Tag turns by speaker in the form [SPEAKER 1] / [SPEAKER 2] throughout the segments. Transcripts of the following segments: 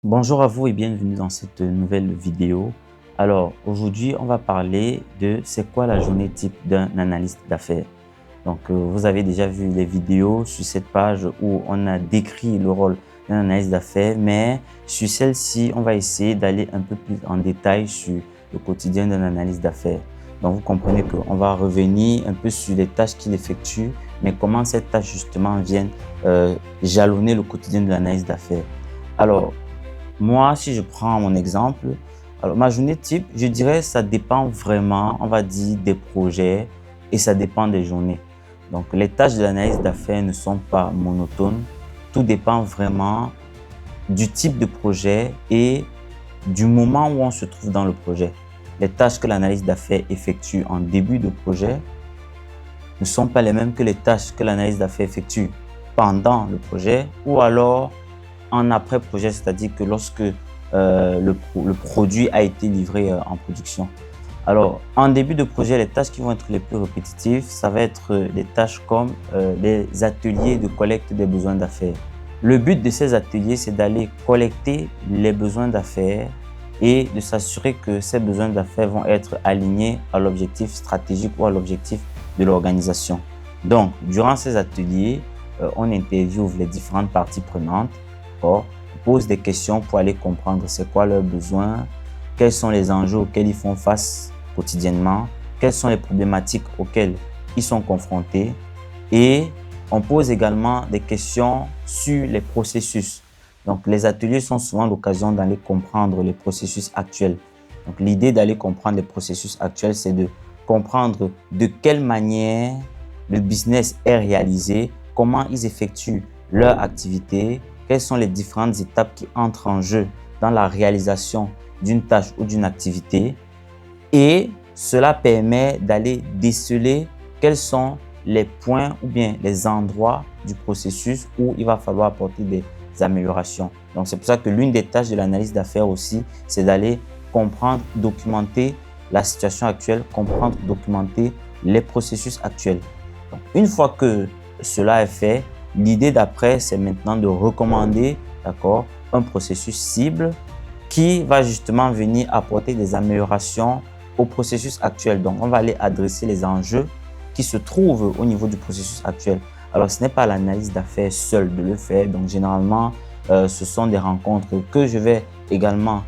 [SPEAKER 1] Bonjour à vous et bienvenue dans cette nouvelle vidéo. Alors aujourd'hui, on va parler de c'est quoi la journée type d'un analyste d'affaires. Donc vous avez déjà vu les vidéos sur cette page où on a décrit le rôle d'un analyste d'affaires, mais sur celle-ci, on va essayer d'aller un peu plus en détail sur le quotidien d'un analyste d'affaires. Donc vous comprenez qu'on va revenir un peu sur les tâches qu'il effectue, mais comment ces tâches justement viennent jalonner le quotidien de l'analyste d'affaires. Alors, moi, si je prends mon exemple, alors ma journée type, je dirais ça dépend vraiment, on va dire, des projets et ça dépend des journées. Donc, les tâches de l'analyse d'affaires ne sont pas monotones. Tout dépend vraiment du type de projet et du moment où on se trouve dans le projet. Les tâches que l'analyse d'affaires effectue en début de projet ne sont pas les mêmes que les tâches que l'analyse d'affaires effectue pendant le projet ou alors en après-projet, c'est-à-dire que lorsque le produit a été livré en production. Alors, en début de projet, les tâches qui vont être les plus répétitives, ça va être des tâches comme les ateliers de collecte des besoins d'affaires. Le but de ces ateliers, c'est d'aller collecter les besoins d'affaires et de s'assurer que ces besoins d'affaires vont être alignés à l'objectif stratégique ou à l'objectif de l'organisation. Donc, durant ces ateliers, on interviewe les différentes parties prenantes. On pose des questions pour aller comprendre c'est quoi leurs besoins, quels sont les enjeux auxquels ils font face quotidiennement, quelles sont les problématiques auxquelles ils sont confrontés et on pose également des questions sur les processus. Donc, les ateliers sont souvent l'occasion d'aller comprendre les processus actuels. Donc, l'idée d'aller comprendre les processus actuels, c'est de comprendre de quelle manière le business est réalisé, comment ils effectuent leur activité, quelles sont les différentes étapes qui entrent en jeu dans la réalisation d'une tâche ou d'une activité. Et cela permet d'aller déceler quels sont les points ou bien les endroits du processus où il va falloir apporter des améliorations. Donc, c'est pour ça que l'une des tâches de l'analyse d'affaires aussi, c'est d'aller comprendre, documenter la situation actuelle, comprendre, documenter les processus actuels. Donc, une fois que cela est fait, l'idée d'après, c'est maintenant de recommander, d'accord, un processus cible qui va justement venir apporter des améliorations au processus actuel. Donc, on va aller adresser les enjeux qui se trouvent au niveau du processus actuel. Alors, ce n'est pas l'analyse d'affaires seule de le faire. Donc, généralement, ce sont des rencontres que je vais également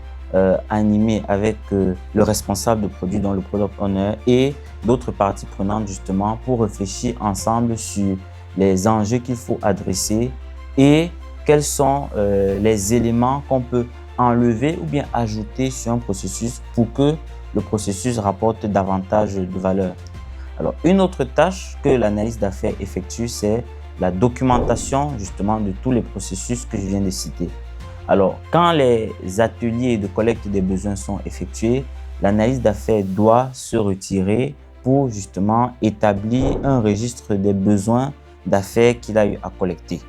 [SPEAKER 1] animer avec le responsable de produit, donc le product owner, et d'autres parties prenantes justement pour réfléchir ensemble sur les enjeux qu'il faut adresser et quels sont les éléments qu'on peut enlever ou bien ajouter sur un processus pour que le processus rapporte davantage de valeur. Alors, une autre tâche que l'analyse d'affaires effectue, c'est la documentation justement de tous les processus que je viens de citer. Alors, quand les ateliers de collecte des besoins sont effectués, l'analyse d'affaires doit se retirer pour justement établir un registre des besoins d'affaires qu'il a eu à collecter.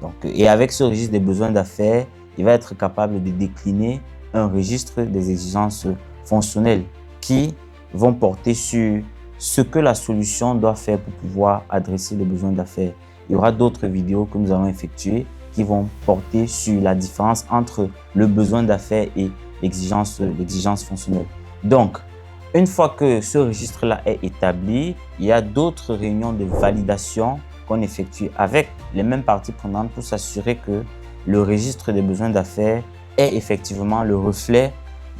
[SPEAKER 1] Donc, et avec ce registre des besoins d'affaires, il va être capable de décliner un registre des exigences fonctionnelles qui vont porter sur ce que la solution doit faire pour pouvoir adresser les besoins d'affaires. Il y aura d'autres vidéos que nous allons effectuer qui vont porter sur la différence entre le besoin d'affaires et l'exigence fonctionnelle. Donc, une fois que ce registre-là est établi, il y a d'autres réunions de validation qu'on effectue avec les mêmes parties prenantes pour s'assurer que le registre des besoins d'affaires est effectivement le reflet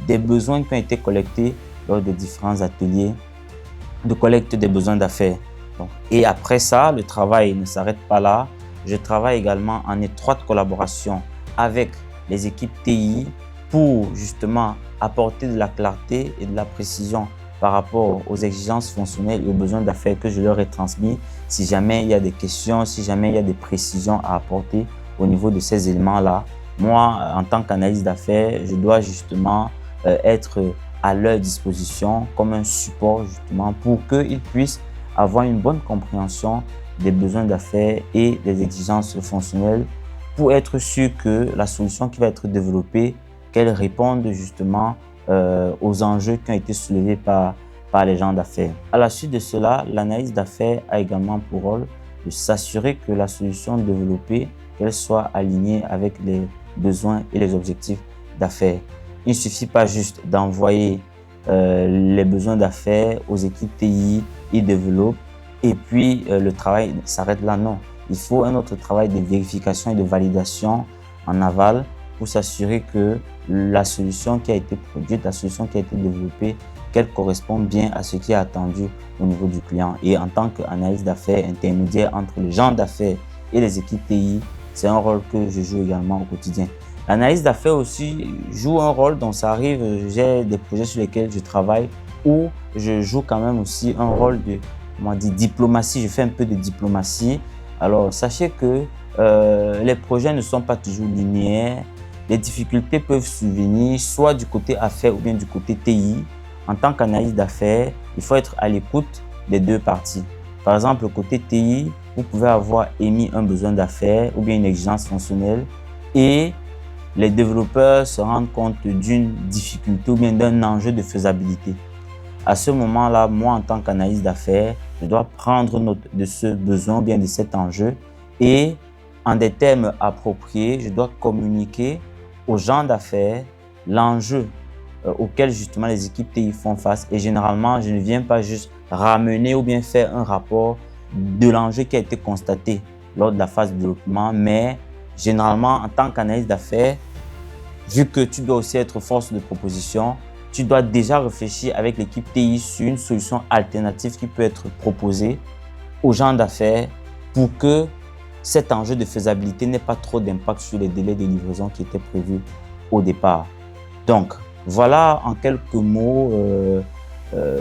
[SPEAKER 1] des besoins qui ont été collectés lors des différents ateliers de collecte des besoins d'affaires. Et après ça, le travail ne s'arrête pas là. Je travaille également en étroite collaboration avec les équipes TI pour justement apporter de la clarté et de la précision par rapport aux exigences fonctionnelles et aux besoins d'affaires que je leur ai transmis. Si jamais il y a des questions, si jamais il y a des précisions à apporter au niveau de ces éléments-là, moi, en tant qu'analyste d'affaires, je dois justement être à leur disposition comme un support justement pour qu'ils puissent avoir une bonne compréhension des besoins d'affaires et des exigences fonctionnelles pour être sûr que la solution qui va être développée, qu'elle réponde justement aux enjeux qui ont été soulevés par les gens d'affaires. À la suite de cela, l'analyse d'affaires a également pour rôle de s'assurer que la solution développée, qu'elle soit alignée avec les besoins et les objectifs d'affaires. Il ne suffit pas juste d'envoyer les besoins d'affaires aux équipes TI, ils développent et puis le travail s'arrête là. Non, il faut un autre travail de vérification et de validation en aval pour s'assurer que la solution qui a été produite, la solution qui a été développée, qu'elle correspond bien à ce qui est attendu au niveau du client. Et en tant qu'analyste d'affaires intermédiaire entre les gens d'affaires et les équipes TI, c'est un rôle que je joue également au quotidien. L'analyse d'affaires aussi joue un rôle, donc ça arrive, j'ai des projets sur lesquels je travaille où je joue quand même aussi un rôle de, comment dire, diplomatie, je fais un peu de diplomatie. Alors sachez que les projets ne sont pas toujours linéaires, les difficultés peuvent survenir soit du côté affaires ou bien du côté TI. En tant qu'analyste d'affaires, il faut être à l'écoute des deux parties. Par exemple, côté TI, vous pouvez avoir émis un besoin d'affaires ou bien une exigence fonctionnelle et les développeurs se rendent compte d'une difficulté ou bien d'un enjeu de faisabilité. À ce moment-là, moi, en tant qu'analyste d'affaires, je dois prendre note de ce besoin ou bien de cet enjeu et en des termes appropriés, je dois communiquer aux gens d'affaires l'enjeu auquel justement les équipes TI font face. Et généralement, je ne viens pas juste ramener ou bien faire un rapport de l'enjeu qui a été constaté lors de la phase de développement, mais généralement, en tant qu'analyste d'affaires, vu que tu dois aussi être force de proposition, tu dois déjà réfléchir avec l'équipe TI sur une solution alternative qui peut être proposée aux gens d'affaires pour que cet enjeu de faisabilité n'ait pas trop d'impact sur les délais de livraison qui étaient prévus au départ. Donc, voilà en quelques mots,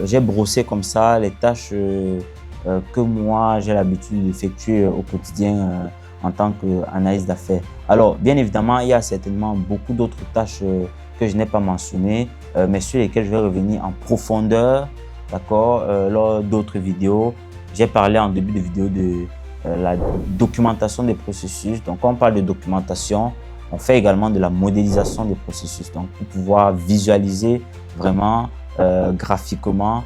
[SPEAKER 1] j'ai brossé comme ça les tâches que moi j'ai l'habitude d'effectuer au quotidien en tant qu'analyste d'affaires. Alors, bien évidemment, il y a certainement beaucoup d'autres tâches que je n'ai pas mentionnées, mais sur lesquelles je vais revenir en profondeur, d'accord, lors d'autres vidéos. J'ai parlé en début de vidéo de la documentation des processus. Donc, quand on parle de documentation, on fait également de la modélisation des processus. Donc, pour pouvoir visualiser vraiment graphiquement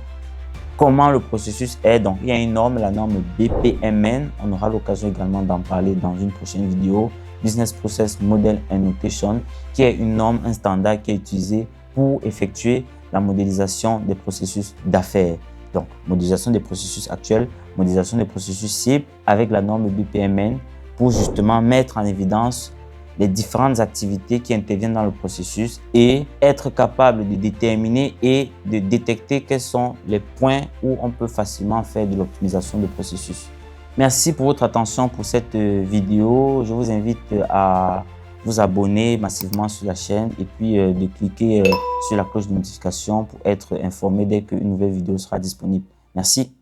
[SPEAKER 1] comment le processus est. Donc, il y a une norme, la norme BPMN. On aura l'occasion également d'en parler dans une prochaine vidéo. Business Process Model and Notation, qui est une norme, un standard qui est utilisé pour effectuer la modélisation des processus d'affaires. Donc, modélisation des processus actuels, modélisation des processus cibles avec la norme BPMN pour justement mettre en évidence les différentes activités qui interviennent dans le processus et être capable de déterminer et de détecter quels sont les points où on peut facilement faire de l'optimisation de processus. Merci pour votre attention pour cette vidéo. Je vous invite à vous abonner massivement sur la chaîne et puis de cliquer sur la cloche de notification pour être informé dès qu'une nouvelle vidéo sera disponible. Merci.